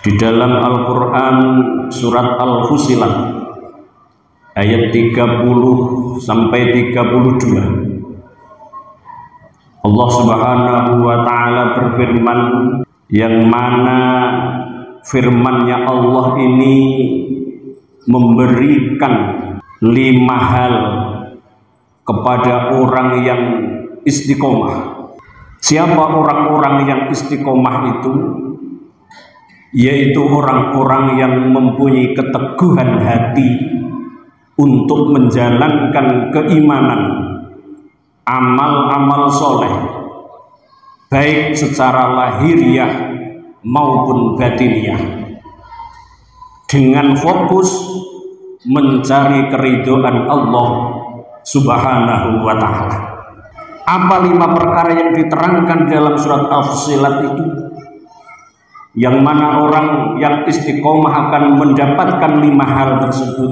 Di dalam Al-Quran surat Al-Fussilat ayat 30 sampai 32, Allah Subhanahu wa Ta'ala berfirman, yang mana firman-Nya Allah ini memberikan 5 hal kepada orang yang istiqomah. Siapa orang-orang yang istiqomah itu? Yaitu orang-orang yang mempunyai keteguhan hati untuk menjalankan keimanan, amal-amal soleh, baik secara lahiriah maupun batiniah, dengan fokus mencari keridhaan Allah Subhanahu wa Ta'ala. Apa 5 perkara yang diterangkan dalam surat Al-Fussilat itu? Yang mana orang yang istiqomah akan mendapatkan 5 hal tersebut.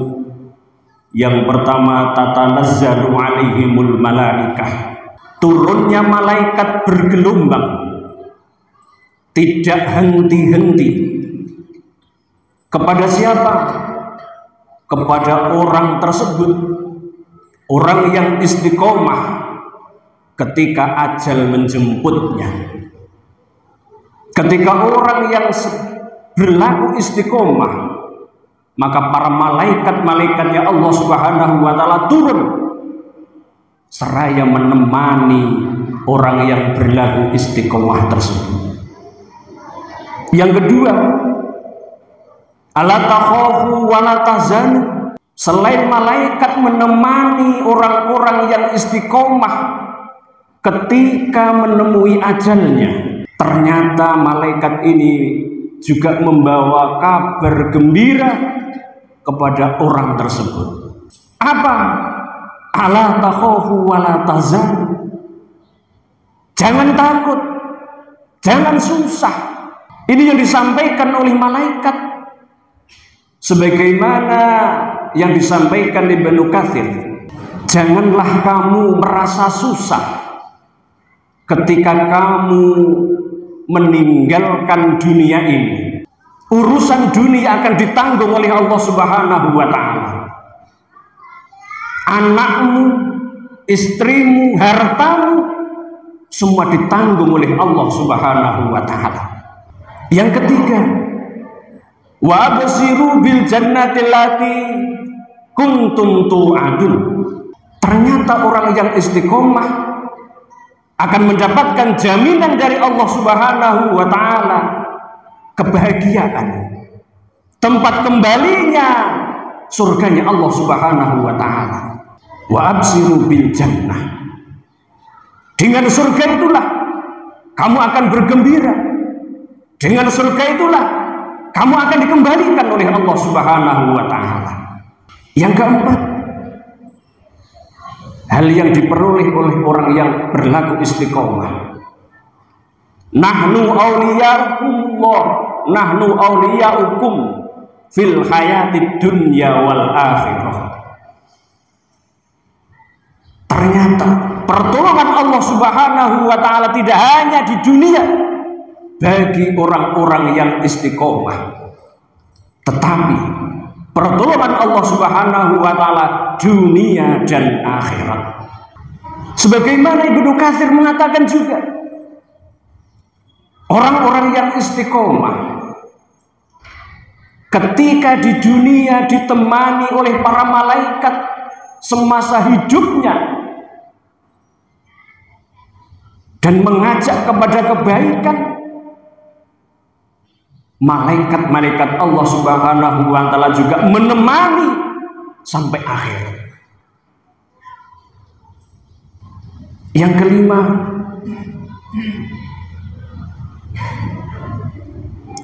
Yang pertama, tatanazzalu alaihimul malaikah, turunnya malaikat bergelombang, tidak henti-henti. Kepada siapa? Kepada orang tersebut, orang yang istiqomah ketika ajal menjemputnya. Ketika orang yang berlaku istiqomah, maka para malaikat-malaikatnya Allah Subhanahu wa Ta'ala turun seraya menemani orang yang berlaku istiqomah tersebut. Yang kedua, ala takhafu wa la tahzanu, selain malaikat menemani orang-orang yang istiqomah ketika menemui ajalnya, ternyata malaikat ini juga membawa kabar gembira kepada orang tersebut. Apa? Ala takhafu wa la tahzanu, jangan takut, jangan susah. Ini yang disampaikan oleh malaikat, sebagaimana yang disampaikan di Ibnu Katsir. Janganlah kamu merasa susah ketika kamu meninggalkan dunia ini. Urusan dunia akan ditanggung oleh Allah Subhanahu wa Ta'ala. Anakmu, istrimu, hartamu, semua ditanggung oleh Allah Subhanahu wa Ta'ala. Yang ketiga, wa absiru bil jannati allati kuntum tu'adun, ternyata orang yang istiqomah akan mendapatkan jaminan dari Allah Subhanahu wa Ta'ala, kebahagiaan, tempat kembalinya surganya Allah Subhanahu wa Ta'ala. Wa absiru bil jannah, dengan surga itulah kamu akan bergembira, dengan surga itulah kamu akan dikembalikan oleh Allah Subhanahu wa Ta'ala. Yang keempat, hal yang diperoleh oleh orang yang berlaku istiqomah. Nahnu awliya'ukumullah, nahnu awliya'ukum fil hayatid dunya wal akhirah. Ternyata pertolongan Allah Subhanahu wa Ta'ala tidak hanya di dunia bagi orang-orang yang istiqomah, tetapi pertolongan Allah Subhanahu wa Ta'ala dunia dan akhirat. Sebagaimana Ibnu Katsir mengatakan juga, orang-orang yang istiqomah ketika di dunia ditemani oleh para malaikat semasa hidupnya dan mengajak kepada kebaikan, malaikat-malaikat Allah Subhanahu wa Ta'ala juga menemani sampai akhir. Yang kelima,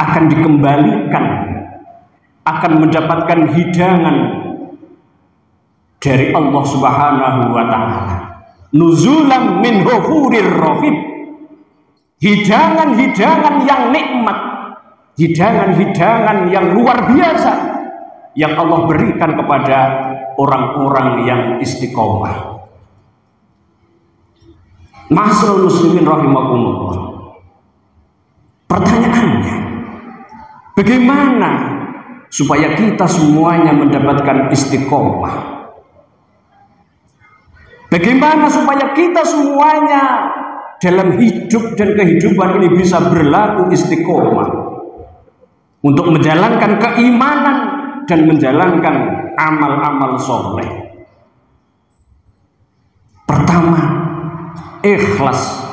akan dikembalikan, akan mendapatkan hidangan dari Allah Subhanahu wa Ta'ala. Nuzulam min ghafurir rahim, hidangan-hidangan yang nikmat, hidangan-hidangan yang luar biasa yang Allah berikan kepada orang-orang yang istiqomah. Ma'asyiral muslimin rahimakumullah. Pertanyaannya, Bagaimana supaya kita semuanya mendapatkan istiqomah? Bagaimana supaya kita semuanya dalam hidup dan kehidupan ini bisa berlaku istiqomah untuk menjalankan keimanan dan menjalankan amal-amal soleh? Pertama, ikhlas.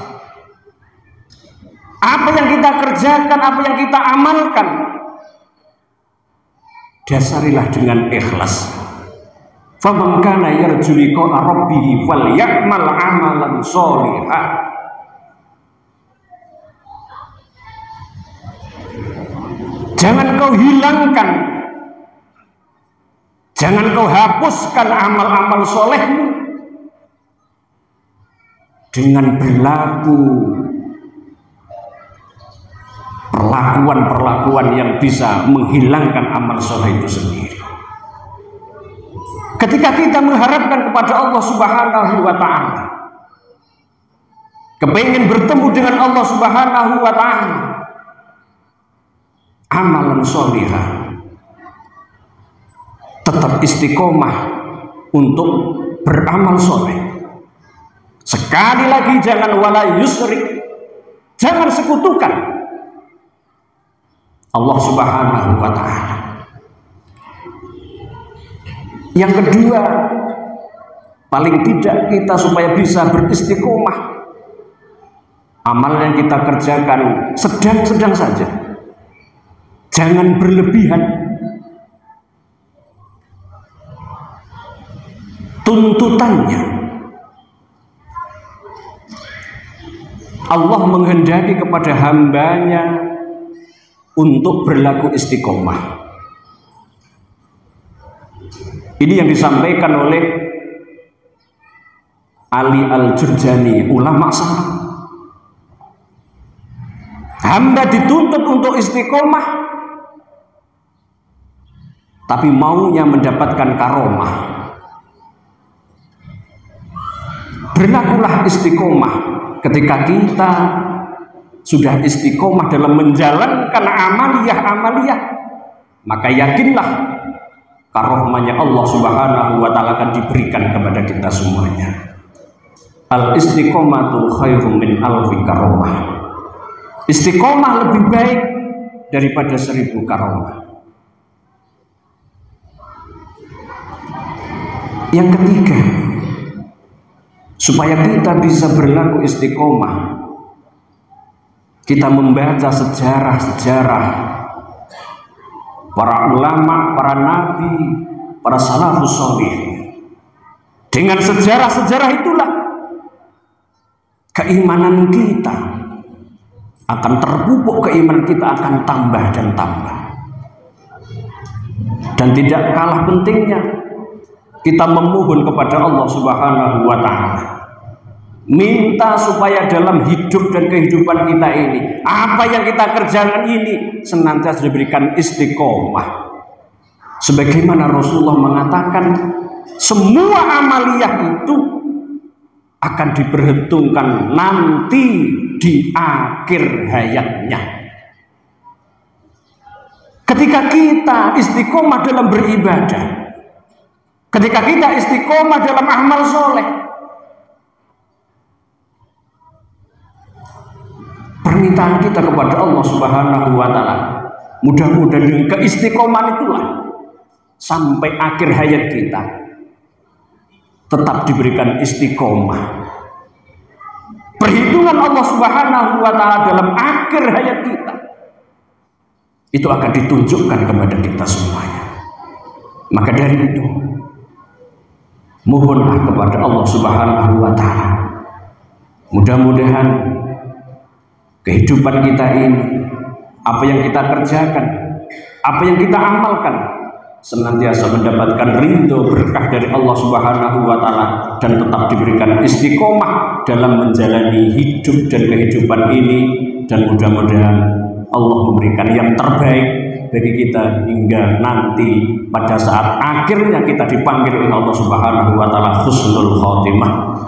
Apa yang kita kerjakan, apa yang kita amalkan, dasarilah dengan ikhlas. Faman kana yarju liqa'a rabbih falyamal 'amalan sholihan. Jangan kau hilangkan, jangan kau hapuskan amal-amal solehmu dengan berlaku perlakuan-perlakuan yang bisa menghilangkan amal soleh itu sendiri. Ketika kita mengharapkan kepada Allah Subhanahu wa ta'ala, kepingin bertemu dengan Allah Subhanahu wa ta'ala, amalan sholihah, tetap istiqomah untuk beramal soleh. Sekali lagi, jangan wala yusrik, jangan sekutukan Allah Subhanahu wa ta'ala. Yang kedua, paling tidak kita supaya bisa beristiqomah, amal yang kita kerjakan sedang-sedang saja, jangan berlebihan. Tuntutannya, Allah menghendaki kepada hambanya untuk berlaku istiqomah. Ini yang disampaikan oleh Ali Al-Jurjani, ulama salaf. Hamba dituntut untuk istiqomah, tapi maunya mendapatkan karomah. Berlakulah istiqomah ketika kita sudah istiqomah dalam menjalankan amaliyah, maka yakinlah karomahnya Allah Subhanahu wa ta'ala akan diberikan kepada kita semuanya. Al istiqomatu khairum min alfi karomah. Istiqomah lebih baik daripada 1000 karomah. Yang ketiga, supaya kita bisa berlaku istiqomah, kita membaca sejarah-sejarah para ulama, para nabi, para salafus sholih. Dengan sejarah-sejarah itulah keimanan kita akan terpupuk, keimanan kita akan tambah dan tambah. Dan tidak kalah pentingnya, kita memohon kepada Allah Subhanahu wa ta'ala, minta supaya dalam hidup dan kehidupan kita ini, apa yang kita kerjakan ini senantiasa diberikan istiqomah. Sebagaimana Rasulullah mengatakan, semua amaliyah itu akan diperhitungkan nanti di akhir hayatnya. Ketika kita istiqomah dalam beribadah, ketika kita istiqomah dalam amal soleh, permintaan kita kepada Allah Subhanahu wa ta'ala, mudah-mudahan dengan keistiqomahan itulah sampai akhir hayat kita tetap diberikan istiqomah. Perhitungan Allah Subhanahu wa ta'ala dalam akhir hayat kita itu akan ditunjukkan kepada kita semuanya. Maka dari itu, mohonlah kepada Allah Subhanahu wa ta'ala, mudah-mudahan kehidupan kita ini, apa yang kita kerjakan, apa yang kita amalkan, senantiasa mendapatkan ridho berkah dari Allah Subhanahu wa ta'ala, dan tetap diberikan istiqomah dalam menjalani hidup dan kehidupan ini. Dan mudah-mudahan Allah memberikan yang terbaik bagi kita hingga nanti pada saat akhirnya kita dipanggil oleh Allah Subhanahu wa ta'ala husnul khotimah.